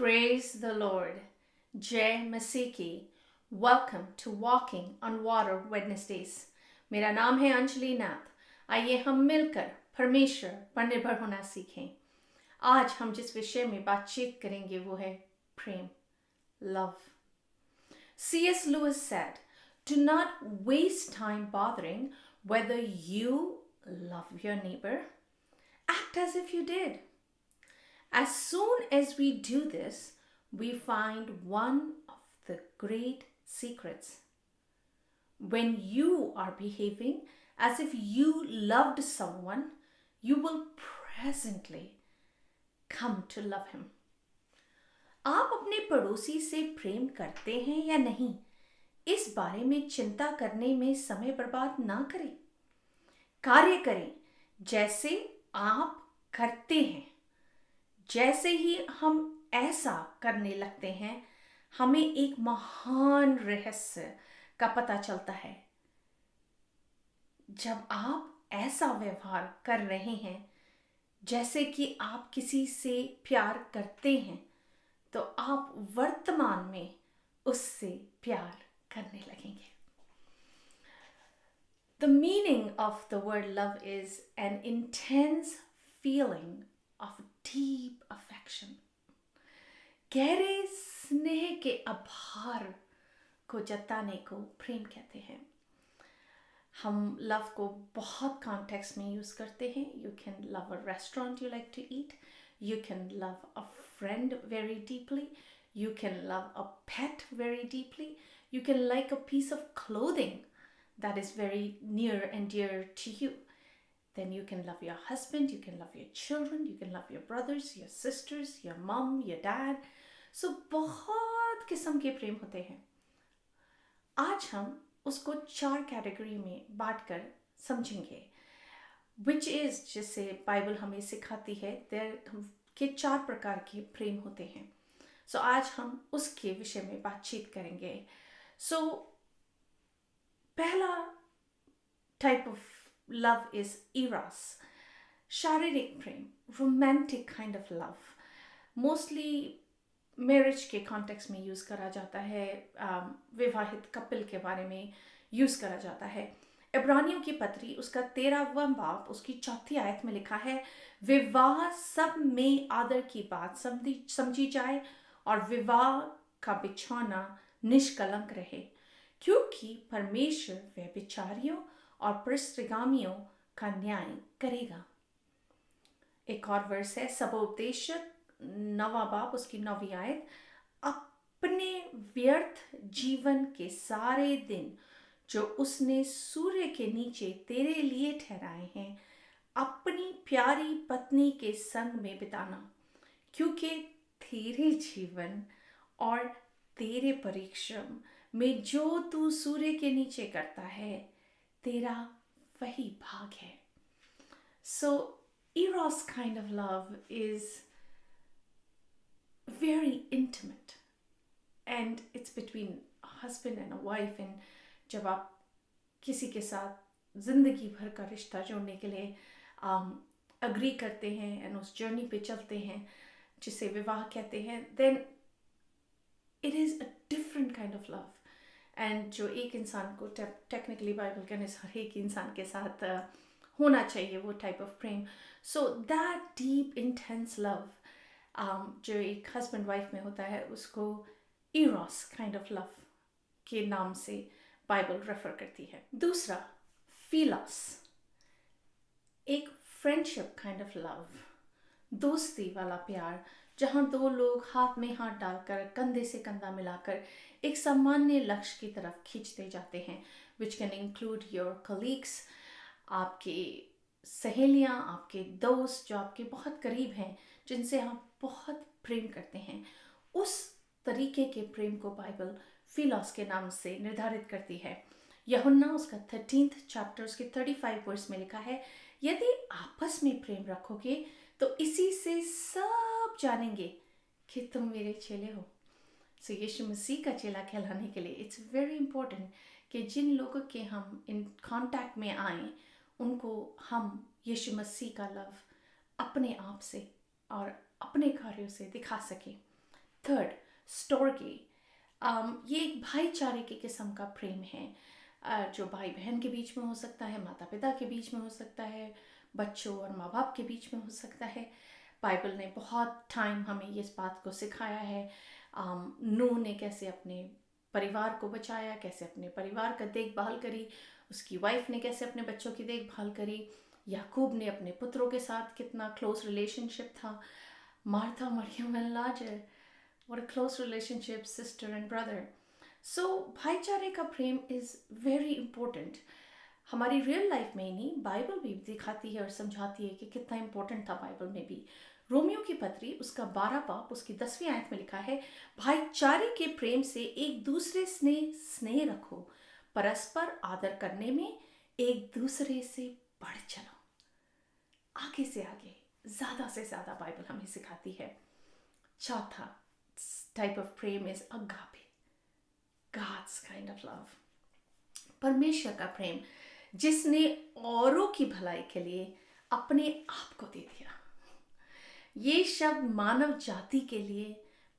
Praise the Lord. जय मसीह की. Welcome to Walking on Water Wednesdays. मेरा नाम है अंजलि नाथ. आइए हम मिलकर परमेश्वर पर निर्भर होना सीखें. आज हम जिस विषय में बातचीत करेंगे वो है प्रेम, love. C.S. Lewis said, "Do not waste time bothering whether you love your neighbor. Act as if you did." As soon as we do this, we find one of the great secrets. When you are behaving as if you loved someone, you will presently come to love him. आप अपने पड़ोसी से प्रेम करते हैं या नहीं, इस बारे में चिंता करने में समय बर्बाद ना करें. कार्य करें जैसे आप करते हैं. जैसे ही हम ऐसा करने लगते हैं, हमें एक महान रहस्य का पता चलता है. जब आप ऐसा व्यवहार कर रहे हैं जैसे कि आप किसी से प्यार करते हैं, तो आप वर्तमान में उससे प्यार करने लगेंगे. The meaning of the word love is an intense feeling of deep affection. गहरे स्नेह के आभार को जताने को प्रेम कहते हैं. हम लव को बहुत कॉन्टेक्स्ट में यूज करते हैं. You can love a restaurant you like to eat. You can love a friend very deeply. You can love a pet very deeply. You can like a piece of clothing that is very near and dear to you. Then you can love your husband, you can love your children, you can love your brothers, your sisters, your mom, your dad. So बहुत किस्म के प्रेम होते हैं. आज हम उसको 4 category में बांट कर समझेंगे. Which is, जिससे बाइबल हमें सिखाती है, के 4 प्रकार के प्रेम होते हैं. So आज हम उसके विषय में बातचीत करेंगे. So पहला type of love is eros, शारीरिक प्रेम, romantic kind of love. Mostly marriage के कॉन्टेक्स्ट में यूज करा जाता है. विवाहित कपल के बारे में यूज करा जाता है. इब्रानियों की पत्री उसका 13वां बाब उसकी 4थी आयत में लिखा है, विवाह सब में आदर की बात समझी जाए और विवाह का बिछौना निष्कलंक रहे, क्योंकि परमेश्वर व्यभिचारियों और परस्त्रीगामियों का न्याय करेगा. एक और वर्स है सबोपदेशक 9वां बाब उसकी 9वीं आयत, अपने व्यर्थ जीवन के सारे दिन जो उसने सूर्य के नीचे तेरे लिए ठहराए हैं, अपनी प्यारी पत्नी के संग में बिताना, क्योंकि तेरे जीवन और तेरे परिश्रम में जो तू सूर्य के नीचे करता है, तेरा वही भाग है. So Eros kind of love is very intimate and it's between a husband and a wife. And जब आप किसी के साथ जिंदगी भर का रिश्ता जोड़ने के लिए अग्री करते हैं and उस जर्नी पे चलते हैं जिसे विवाह कहते हैं, then it is a different kind of love. And जो एक इंसान को टेक्निकली बाइबल के अनुसार एक इंसान के साथ होना चाहिए वो type of Prem. So that deep intense love जो एक हस्बैंड वाइफ में होता है, उसको इरोस काइंड ऑफ लव के नाम से बाइबल रेफर करती है. दूसरा फिलॉस, एक फ्रेंडशिप काइंड ऑफ लव, दोस्ती वाला प्यार, जहाँ दो लोग हाथ में हाथ डालकर कंधे से कंधा मिलाकर एक सामान्य लक्ष्य की तरफ खींचते जाते हैं. Which can include your colleagues, आपके सहेलियाँ, आपके दोस्त जो आपके बहुत करीब हैं, जिनसे आप बहुत प्रेम करते हैं. उस तरीके के प्रेम को बाइबल फिलॉस के नाम से निर्धारित करती है। यूहन्ना उसका 13th चैप्टर उसके 35 वर्स में लिखा है, यदि आपस में प्रेम रखोगे तो इसी से सब जानेंगे कि तुम मेरे चेले हो। सो यीशु मसीह का चेला कहलाने के लिए इट्स वेरी इंपॉर्टेंट कि जिन लोगों के हम इन कांटेक्ट में आए उनको हम यीशु मसीह का लव अपने आप से और अपने कार्यों से दिखा सके। थर्ड, स्टोर्गे। ये एक भाईचारे के किस्म का प्रेम है, जो भाई बहन के बीच में हो सकता है, माता पिता के बीच में हो सकता है, बच्चों और माँ बाप के बीच में हो सकता है। बाइबल ने बहुत टाइम हमें इस बात को सिखाया है। नूह ने कैसे अपने परिवार को बचाया, कैसे अपने परिवार का देखभाल करी, उसकी वाइफ ने कैसे अपने बच्चों की देखभाल करी, याकूब ने अपने पुत्रों के साथ कितना क्लोज रिलेशनशिप था, मार्था, मरियम एंड लाजर, what a close relationship, sister and brother. So भाईचारे का प्रेम इज़ वेरी इम्पोर्टेंट। हमारी रियल लाइफ में ही नहीं, बाइबल भी दिखाती है और समझाती है कि कितना इम्पोर्टेंट था बाइबल में भी। रोमियो की पत्री उसका 12 बाब उसकी 10वीं आयत में लिखा है, भाईचारे के प्रेम से एक दूसरे से स्नेह रखो, परस्पर आदर करने में एक दूसरे से बढ़ चलो। आगे से आगे ज़्यादा से ज़्यादा बाइबल हमें सिखाती है। चौथा type of Prem is agape, God's kind of love, परमेश्वर का प्रेम जिसने औरों की भलाई के लिए अपने आप को दे दिया। ये शब्द मानव जाति के लिए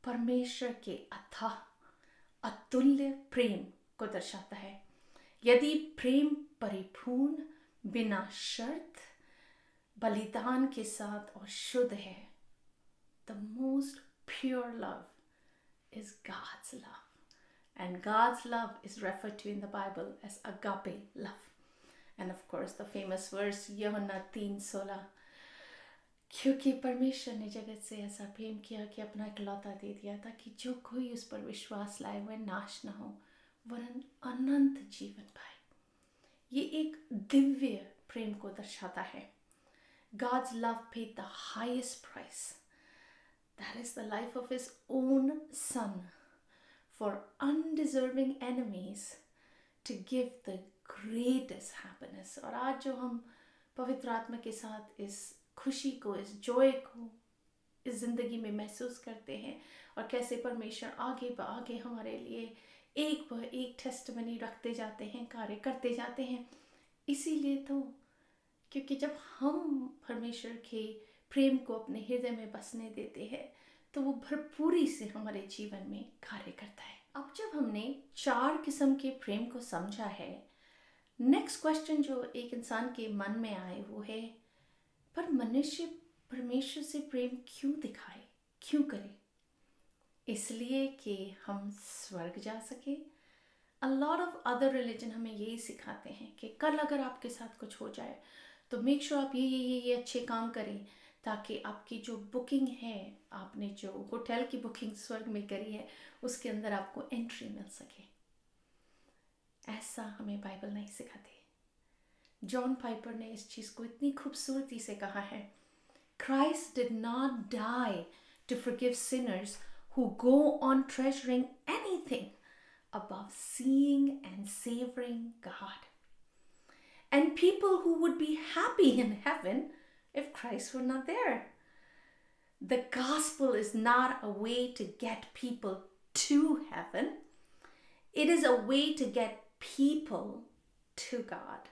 परमेश्वर के अथाह अतुल्य प्रेम को दर्शाता है। यदि प्रेम परिपूर्ण, बिना शर्त, बलिदान के साथ और शुद्ध है, the most pure love is God's love. And God's love is referred to in the Bible as agape love. And of course, the famous verse, यूहन्ना 3:16, क्योंकि परमेश्वर ने जगत से ऐसा प्रेम किया कि अपना इकलौता दे दिया ताकि जो कोई उस पर विश्वास लाए वह नाश न हो वरन अनंत जीवन पाए। ये एक दिव्य प्रेम को दर्शाता है। God's love paid the highest price. That is the life of his own son for undeserving enemies to give the greatest happiness. और आज जो हम पवित्र आत्मा के साथ इस खुशी को, इस जॉय को इस ज़िंदगी में महसूस करते हैं और कैसे परमेश्वर आगे हमारे लिए एक पर एक टेस्टिमनी रखते जाते हैं, कार्य करते जाते हैं, इसीलिए तो क्योंकि जब हम परमेश्वर के प्रेम को अपने हृदय में बसने देते हैं तो वो भरपूरी से हमारे जीवन में कार्य करता है। अब जब हमने 4 किस्म के प्रेम को समझा है, नेक्स्ट क्वेश्चन जो एक इंसान के मन में आए वो है, पर मनुष्य परमेश्वर से प्रेम क्यों दिखाए, क्यों करे? इसलिए कि हम स्वर्ग जा सके। A lot of other religion हमें यही सिखाते हैं कि कल अगर आपके साथ कुछ हो जाए तो मेक श्योर आप ये अच्छे काम करें ताकि आपकी जो बुकिंग है, आपने जो होटल की बुकिंग स्वर्ग में करी है, उसके अंदर आपको एंट्री मिल सके। ऐसा हमें बाइबल नहीं सिखाती। जॉन पाइपर ने इस चीज़ को इतनी खूबसूरती से कहा है, Christ did not die to forgive sinners who go on treasuring anything above seeing and savoring God. And people who would be happy in heaven if Christ were not there. The gospel is not a way to get people to heaven. It is a way to get people to God.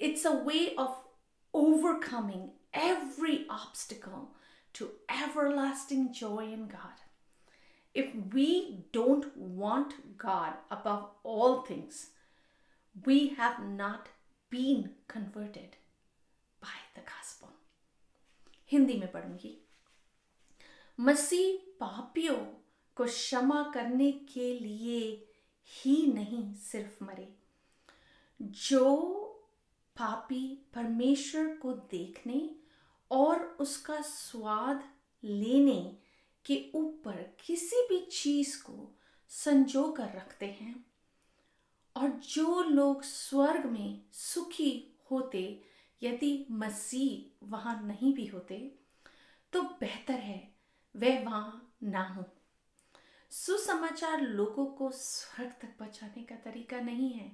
It's a way of overcoming every obstacle to everlasting joy in God. If we don't want God above all things, we have not been converted by the gospel. Hindi में पढ़ूंगी। मसीह पापियों को क्षमा करने के लिए ही नहीं सिर्फ मरे, जो पापी परमेश्वर को देखने और उसका स्वाद लेने के ऊपर किसी भी चीज को संजो कर रखते हैं, और जो लोग स्वर्ग में सुखी होते यदि मसीह वहां नहीं भी होते, तो बेहतर है वह वहां ना हो। सुसमाचार लोगों को स्वर्ग तक पहुंचाने का तरीका नहीं है,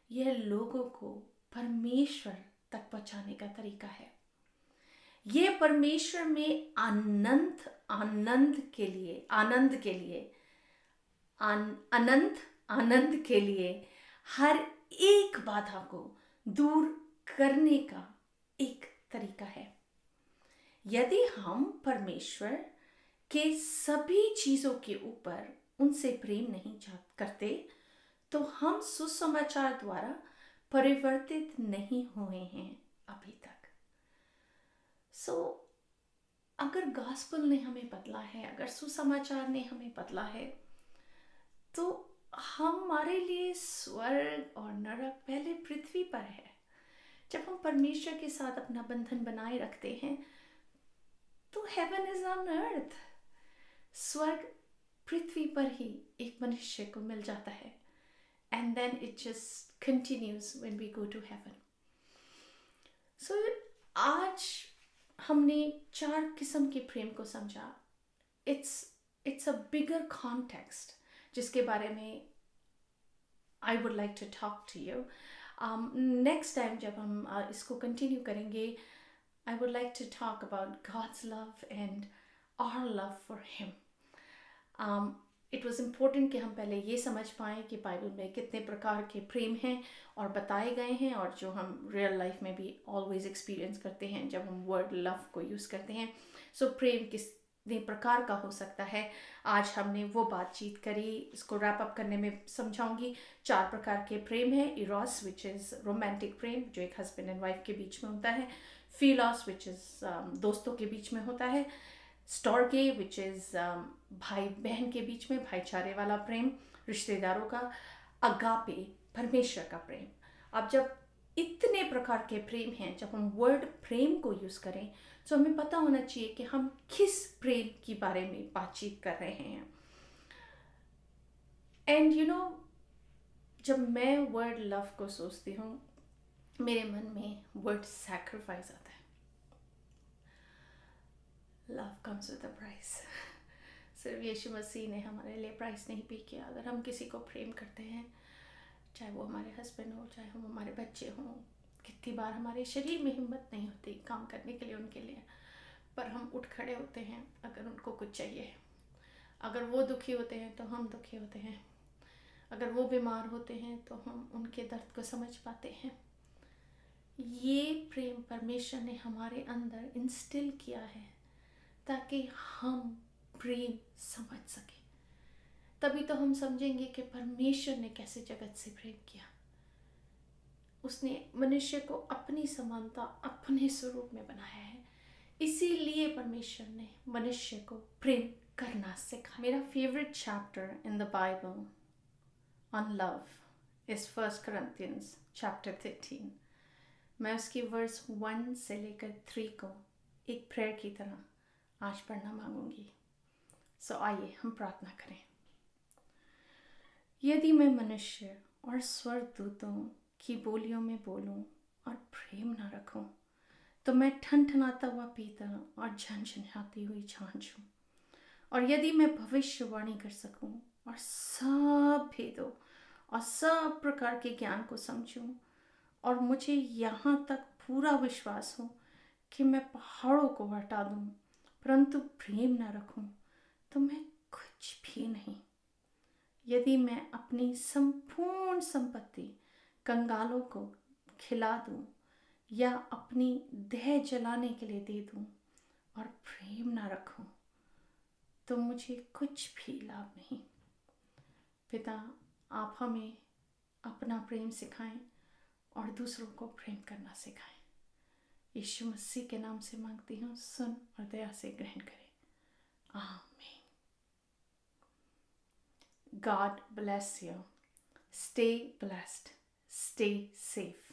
यह लोगों को परमेश्वर तक पहुंचाने का तरीका है। यह परमेश्वर में आनंद के लिए हर एक बाधा को दूर करने का एक तरीका है। यदि हम परमेश्वर के सभी चीजों के ऊपर उनसे प्रेम नहीं करते तो हम सुसमाचार द्वारा परिवर्तित नहीं हुए हैं अभी तक। अगर गॉस्पेल ने हमें बदला है, अगर सुसमाचार ने हमें बदला है, तो हमारे लिए स्वर्ग और नरक पहले पृथ्वी पर है। जब हम परमेश्वर के साथ अपना बंधन बनाए रखते हैं तो हेवन इज ऑन अर्थ। स्वर्ग पृथ्वी पर ही एक मनुष्य को मिल जाता है, and then it just continues when we go to heaven. आज हमने 4 किस्म के प्रेम को समझा। इट्स अ बिगर कॉन्टेक्स्ट जिसके बारे में I would like to talk to you. Next time जब हम इसको कंटिन्यू करेंगे, I would like to talk about God's love and our love for Him. It was important कि हम पहले ये समझ पाएँ कि बाइबल में कितने प्रकार के प्रेम हैं और बताए गए हैं, और जो हम रियल लाइफ में भी ऑलवेज एक्सपीरियंस करते हैं जब हम वर्ड लव को यूज़ करते हैं। प्रेम कितने प्रकार का हो सकता है, आज हमने वो बातचीत करी। इसको रैप अप करने में समझाऊंगी। 4 प्रकार के प्रेम है। इरोस विच इज़ रोमांटिक प्रेम, जो एक हस्बैंड एंड वाइफ के बीच में होता है। फिलॉस विच इज़ दोस्तों के बीच में होता है। स्टोर्गे विच इज़ भाई बहन के बीच में भाईचारे वाला प्रेम, रिश्तेदारों का। अगापे परमेश्वर का प्रेम। अब जब इतने प्रकार के प्रेम हैं, जब हम वर्ड प्रेम को यूज़ करें तो हमें पता होना चाहिए कि हम किस प्रेम के बारे में बातचीत कर रहे हैं। एंड जब मैं वर्ड लव को सोचती हूँ, मेरे मन में वर्ड सैक्रिफाइस आता है। Love comes with a price. सिर्फ यीशु मसीह ने हमारे लिए प्राइस नहीं पे किया। अगर हम किसी को प्रेम करते हैं, चाहे वो हमारे हस्बैंड हो, चाहे वो हमारे बच्चे हों, कितनी बार हमारे शरीर में हिम्मत नहीं होती काम करने के लिए उनके लिए, पर हम उठ खड़े होते हैं अगर उनको कुछ चाहिए। अगर वो दुखी होते हैं तो हम दुखी होते हैं। अगर वो बीमार होते हैं तो हम उनके दर्द को समझ पाते हैं। ये प्रेम परमेश्वर ने हमारे अंदर इंस्टिल किया है ताकि हम प्रेम समझ सकें। तभी तो हम समझेंगे कि परमेश्वर ने कैसे जगत से प्रेम किया। उसने मनुष्य को अपनी समानता, अपने स्वरूप में बनाया है। इसीलिए परमेश्वर ने मनुष्य को प्रेम करना सिखाया। मेरा favourite chapter in the Bible on love is 1 Corinthians chapter 13। मैं उसकी वर्स 1 से लेकर 3 को एक प्रेयर की तरह आज पढ़ना मांगूंगी। आइए हम प्रार्थना करें। यदि मैं मनुष्य और स्वर्गदूतों की बोलियों में बोलूं और प्रेम न रखूं, तो मैं ठनठनाता हुआ पीतल और झनझनाती हुई झांझ हूं। और यदि मैं भविष्यवाणी कर सकूं और सब भेदों और सब प्रकार के ज्ञान को समझूं, और मुझे यहाँ तक पूरा विश्वास हो कि मैं पहाड़ों को हटा दूं, परंतु प्रेम न रखूं, तो मैं कुछ भी नहीं। यदि मैं अपनी संपूर्ण संपत्ति कंगालों को खिला दूं या अपनी देह जलाने के लिए दे दूं और प्रेम ना रखूं, तो मुझे कुछ भी लाभ नहीं। पिता, आप हमें अपना प्रेम सिखाएं और दूसरों को प्रेम करना सिखाएं। यीशु मसीह के नाम से मांगती हूँ, सुन और दया से ग्रहण करें। आमीन। God bless you. Stay blessed. Stay safe.